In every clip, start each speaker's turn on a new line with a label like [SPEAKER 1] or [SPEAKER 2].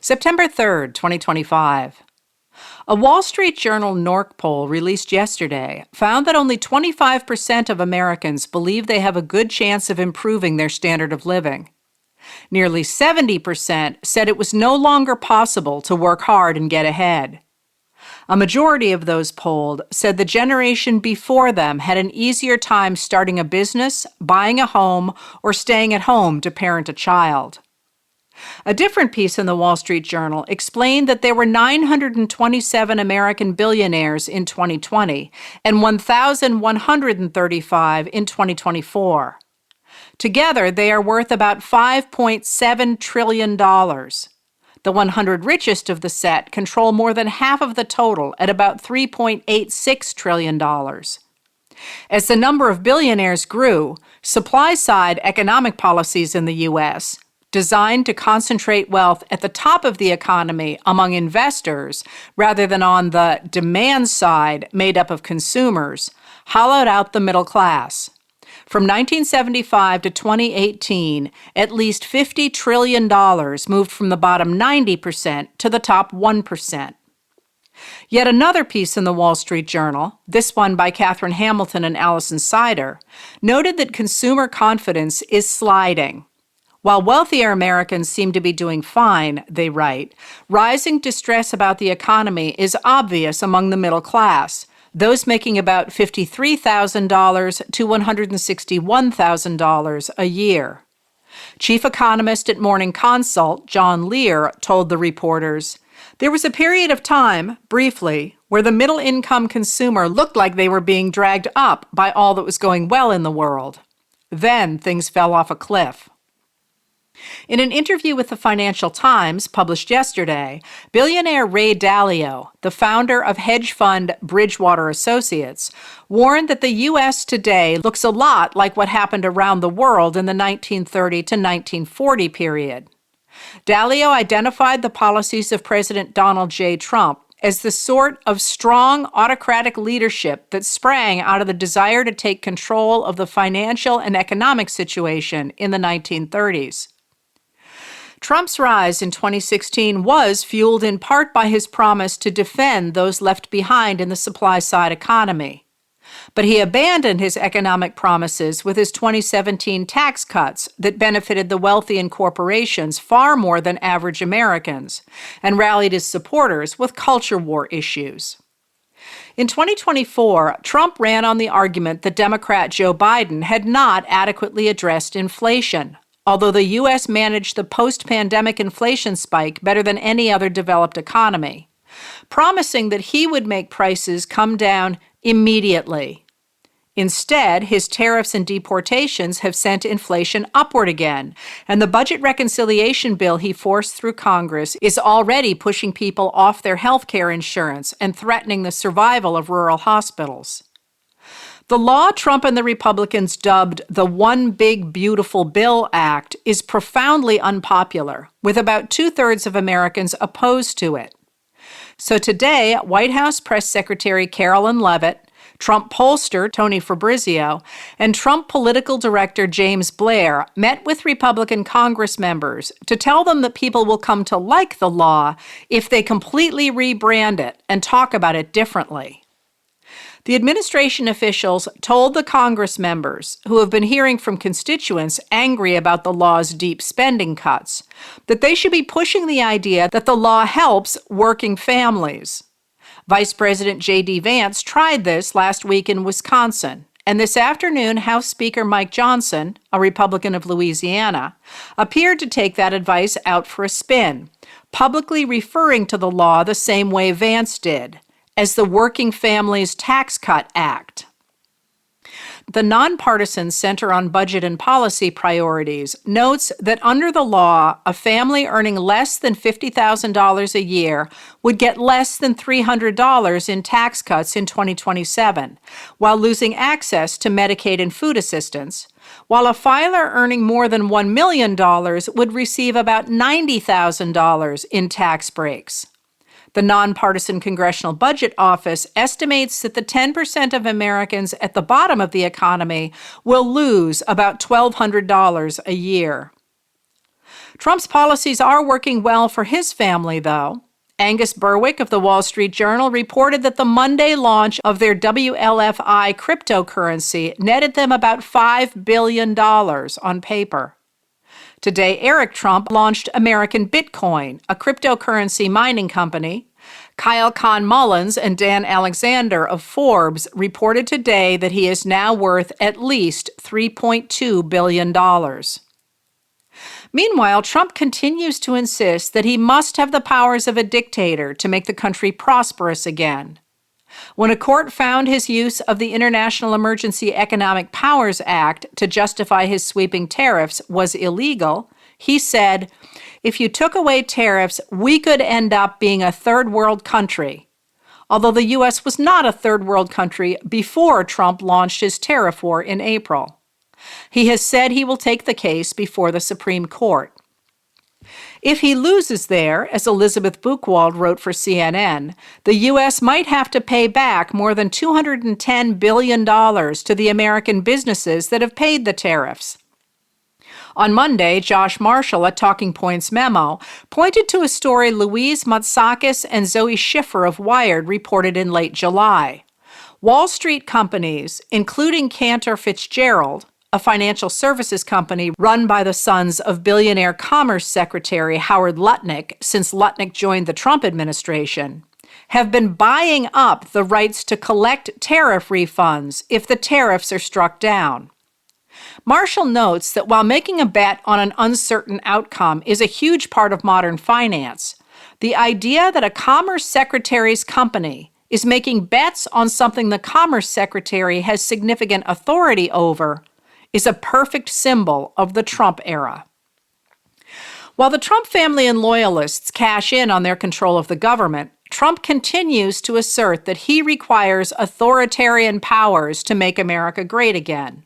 [SPEAKER 1] September 3rd, 2025. A Wall Street Journal NORC poll released yesterday found that only 25% of Americans believe they have a good chance of improving their standard of living. Nearly 70% said it was no longer possible to work hard and get ahead. A majority of those polled said the generation before them had an easier time starting a business, buying a home, or staying at home to parent a child. A different piece in the Wall Street Journal explained that there were 927 American billionaires in 2020 and 1,135 in 2024. Together, they are worth about $5.7 trillion. The 100 richest of the set control more than half of the total at about $3.86 trillion. As the number of billionaires grew, supply-side economic policies in the U.S., designed to concentrate wealth at the top of the economy among investors rather than on the demand side made up of consumers, hollowed out the middle class. From 1975 to 2018, at least $50 trillion moved from the bottom 90% to the top 1%. Yet another piece in the Wall Street Journal, this one by Catherine Hamilton and Allison Sider, noted that consumer confidence is sliding. While wealthier Americans seem to be doing fine, they write, rising distress about the economy is obvious among the middle class, those making about $53,000 to $161,000 a year. Chief economist at Morning Consult, John Lear, told the reporters, "There was a period of time, briefly, where the middle-income consumer looked like they were being dragged up by all that was going well in the world. Then things fell off a cliff." In an interview with the Financial Times published yesterday, billionaire Ray Dalio, the founder of hedge fund Bridgewater Associates, warned that the U.S. today looks a lot like what happened around the world in the 1930 to 1940 period. Dalio identified the policies of President Donald J. Trump as the sort of strong autocratic leadership that sprang out of the desire to take control of the financial and economic situation in the 1930s. Trump's rise in 2016 was fueled in part by his promise to defend those left behind in the supply-side economy. But he abandoned his economic promises with his 2017 tax cuts that benefited the wealthy and corporations far more than average Americans, and rallied his supporters with culture war issues. In 2024, Trump ran on the argument that Democrat Joe Biden had not adequately addressed inflation, although the U.S. managed the post-pandemic inflation spike better than any other developed economy, promising that he would make prices come down immediately. Instead, his tariffs and deportations have sent inflation upward again, and the budget reconciliation bill he forced through Congress is already pushing people off their health care insurance and threatening the survival of rural hospitals. The law Trump and the Republicans dubbed the One Big Beautiful Bill Act is profoundly unpopular, with about two-thirds of Americans opposed to it. So today, White House Press Secretary Carolyn Leavitt, Trump pollster Tony Fabrizio, and Trump political director James Blair met with Republican Congress members to tell them that people will come to like the law if they completely rebrand it and talk about it differently. The administration officials told the Congress members, who have been hearing from constituents angry about the law's deep spending cuts, that they should be pushing the idea that the law helps working families. Vice President J.D. Vance tried this last week in Wisconsin, and this afternoon House Speaker Mike Johnson, a Republican of Louisiana, appeared to take that advice out for a spin, publicly referring to the law the same way Vance did, as the Working Families Tax Cut Act. The nonpartisan Center on Budget and Policy Priorities notes that under the law, a family earning less than $50,000 a year would get less than $300 in tax cuts in 2027, while losing access to Medicaid and food assistance, while a filer earning more than $1 million would receive about $90,000 in tax breaks. The nonpartisan Congressional Budget Office estimates that the 10% of Americans at the bottom of the economy will lose about $1,200 a year. Trump's policies are working well for his family, though. Angus Berwick of the Wall Street Journal reported that the Monday launch of their WLFI cryptocurrency netted them about $5 billion on paper. Today, Eric Trump launched American Bitcoin, a cryptocurrency mining company. Kyle Kahn-Mullins and Dan Alexander of Forbes reported today that he is now worth at least $3.2 billion. Meanwhile, Trump continues to insist that he must have the powers of a dictator to make the country prosperous again. When a court found his use of the International Emergency Economic Powers Act to justify his sweeping tariffs was illegal, he said, "If you took away tariffs, we could end up being a third world country." Although the U.S. was not a third world country before Trump launched his tariff war in April. He has said he will take the case before the Supreme Court. If he loses there, as Elizabeth Buchwald wrote for CNN, the U.S. might have to pay back more than $210 billion to the American businesses that have paid the tariffs. On Monday, Josh Marshall at Talking Points Memo pointed to a story Louise Matsakis and Zoe Schiffer of Wired reported in late July. Wall Street companies, including Cantor Fitzgerald, a financial services company run by the sons of billionaire Commerce Secretary Howard Lutnick since Lutnick joined the Trump administration, have been buying up the rights to collect tariff refunds if the tariffs are struck down. Marshall notes that while making a bet on an uncertain outcome is a huge part of modern finance, the idea that a Commerce Secretary's company is making bets on something the Commerce Secretary has significant authority over is a perfect symbol of the Trump era. While the Trump family and loyalists cash in on their control of the government, Trump continues to assert that he requires authoritarian powers to make America great again.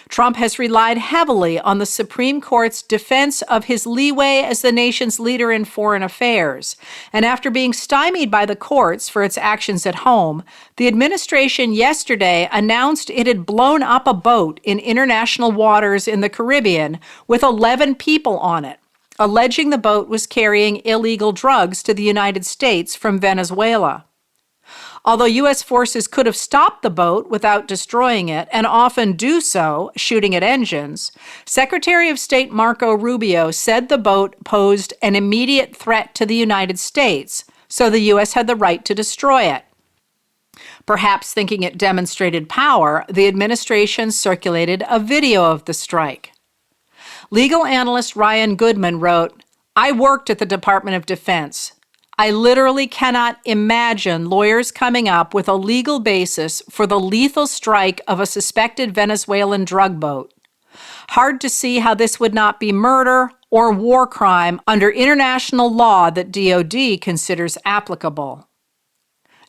[SPEAKER 1] Trump has relied heavily on the Supreme Court's defense of his leeway as the nation's leader in foreign affairs, and after being stymied by the courts for its actions at home, the administration yesterday announced it had blown up a boat in international waters in the Caribbean with 11 people on it, alleging the boat was carrying illegal drugs to the United States from Venezuela. Although U.S. forces could have stopped the boat without destroying it, and often do so, shooting at engines, Secretary of State Marco Rubio said the boat posed an immediate threat to the United States, so the U.S. had the right to destroy it. Perhaps thinking it demonstrated power, the administration circulated a video of the strike. Legal analyst Ryan Goodman wrote, "I worked at the Department of Defense. I literally cannot imagine lawyers coming up with a legal basis for the lethal strike of a suspected Venezuelan drug boat. Hard to see how this would not be murder or war crime under international law that DOD considers applicable."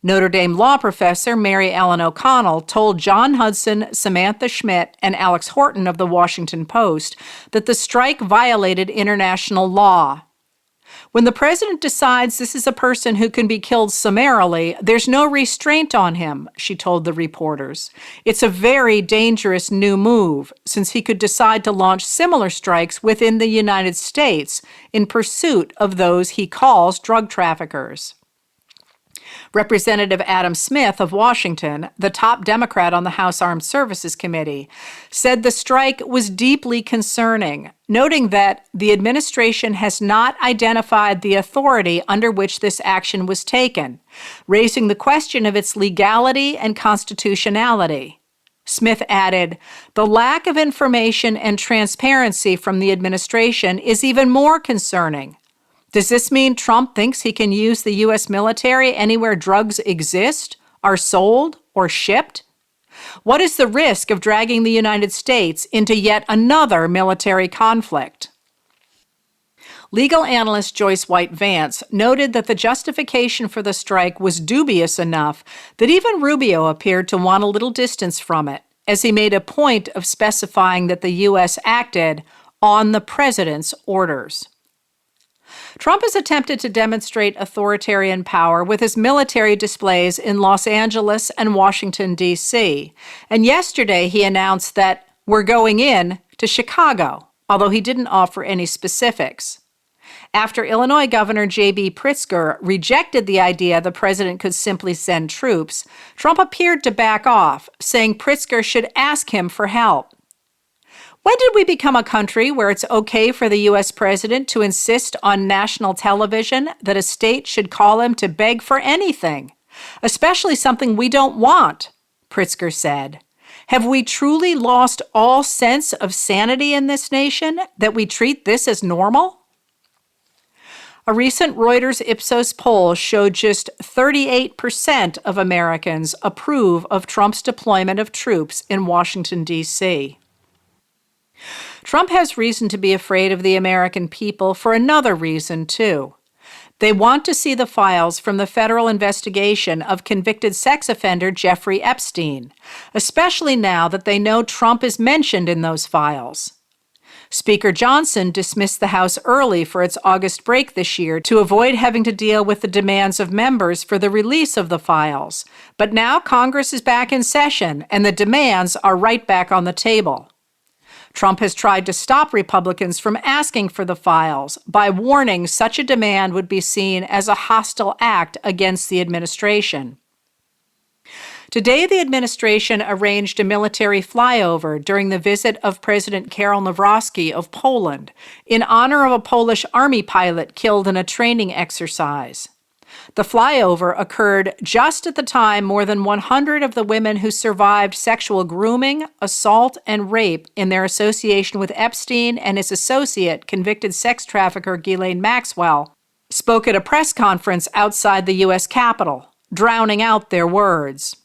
[SPEAKER 1] Notre Dame law professor Mary Ellen O'Connell told John Hudson, Samantha Schmidt, and Alex Horton of the Washington Post that the strike violated international law. "When the president decides this is a person who can be killed summarily, there's no restraint on him," she told the reporters. "It's a very dangerous new move, since he could decide to launch similar strikes within the United States in pursuit of those he calls drug traffickers." Representative Adam Smith of Washington, the top Democrat on the House Armed Services Committee, said the strike was deeply concerning, noting that the administration has not identified the authority under which this action was taken, raising the question of its legality and constitutionality. Smith added, "The lack of information and transparency from the administration is even more concerning. Does this mean Trump thinks he can use the U.S. military anywhere drugs exist, are sold, or shipped? What is the risk of dragging the United States into yet another military conflict?" Legal analyst Joyce White Vance noted that the justification for the strike was dubious enough that even Rubio appeared to want a little distance from it, as he made a point of specifying that the U.S. acted on the president's orders. Trump has attempted to demonstrate authoritarian power with his military displays in Los Angeles and Washington, D.C., and yesterday he announced that "we're going in to Chicago," although he didn't offer any specifics. After Illinois Governor J.B. Pritzker rejected the idea the president could simply send troops, Trump appeared to back off, saying Pritzker should ask him for help. When did we become a country where it's okay for the U.S. president to insist on national television that a state should call him to beg for anything, especially something we don't want? Pritzker said. Have we truly lost all sense of sanity in this nation that we treat this as normal? A recent Reuters Ipsos poll showed just 38% of Americans approve of Trump's deployment of troops in Washington, D.C. Trump has reason to be afraid of the American people for another reason, too. They want to see the files from the federal investigation of convicted sex offender Jeffrey Epstein, especially now that they know Trump is mentioned in those files. Speaker Johnson dismissed the House early for its August break this year to avoid having to deal with the demands of members for the release of the files. But now Congress is back in session, and the demands are right back on the table. Trump has tried to stop Republicans from asking for the files by warning such a demand would be seen as a hostile act against the administration. Today, the administration arranged a military flyover during the visit of President Karol Nawrocki of Poland in honor of a Polish army pilot killed in a training exercise. The flyover occurred just at the time more than 100 of the women who survived sexual grooming, assault, and rape in their association with Epstein and his associate, convicted sex trafficker Ghislaine Maxwell, spoke at a press conference outside the U.S. Capitol, drowning out their words.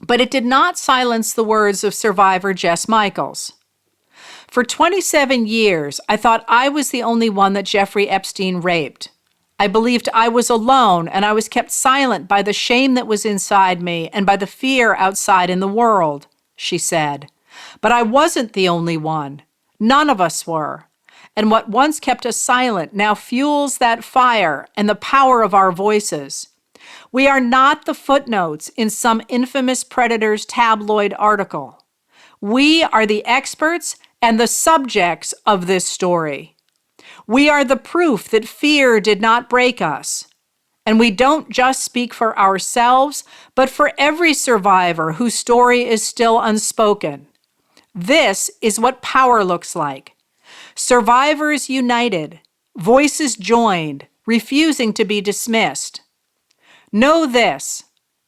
[SPEAKER 1] But it did not silence the words of survivor Jess Michaels. For 27 years, I thought I was the only one that Jeffrey Epstein raped. I believed I was alone, and I was kept silent by the shame that was inside me and by the fear outside in the world, she said. But I wasn't the only one. None of us were. And what once kept us silent now fuels that fire and the power of our voices. We are not the footnotes in some infamous predator's tabloid article. We are the experts and the subjects of this story. We are the proof that fear did not break us. And we don't just speak for ourselves, but for every survivor whose story is still unspoken. This is what power looks like. Survivors united, voices joined, refusing to be dismissed. Know this: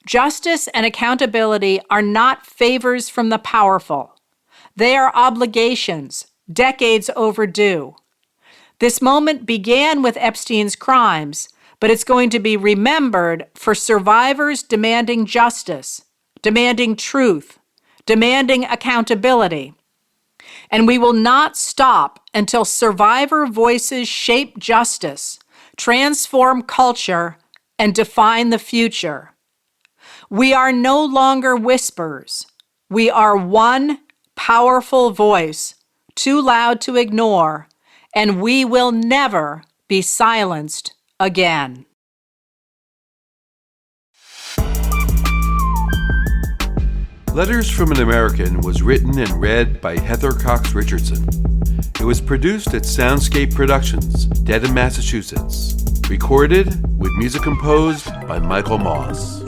[SPEAKER 1] justice and accountability are not favors from the powerful. They are obligations, decades overdue. This moment began with Epstein's crimes, but it's going to be remembered for survivors demanding justice, demanding truth, demanding accountability. And we will not stop until survivor voices shape justice, transform culture, and define the future. We are no longer whispers. We are one powerful voice, too loud to ignore, and we will never be silenced again.
[SPEAKER 2] Letters from an American was written and read by Heather Cox Richardson. It was produced at Soundscape Productions, Dedham, Massachusetts. Recorded with music composed by Michael Moss.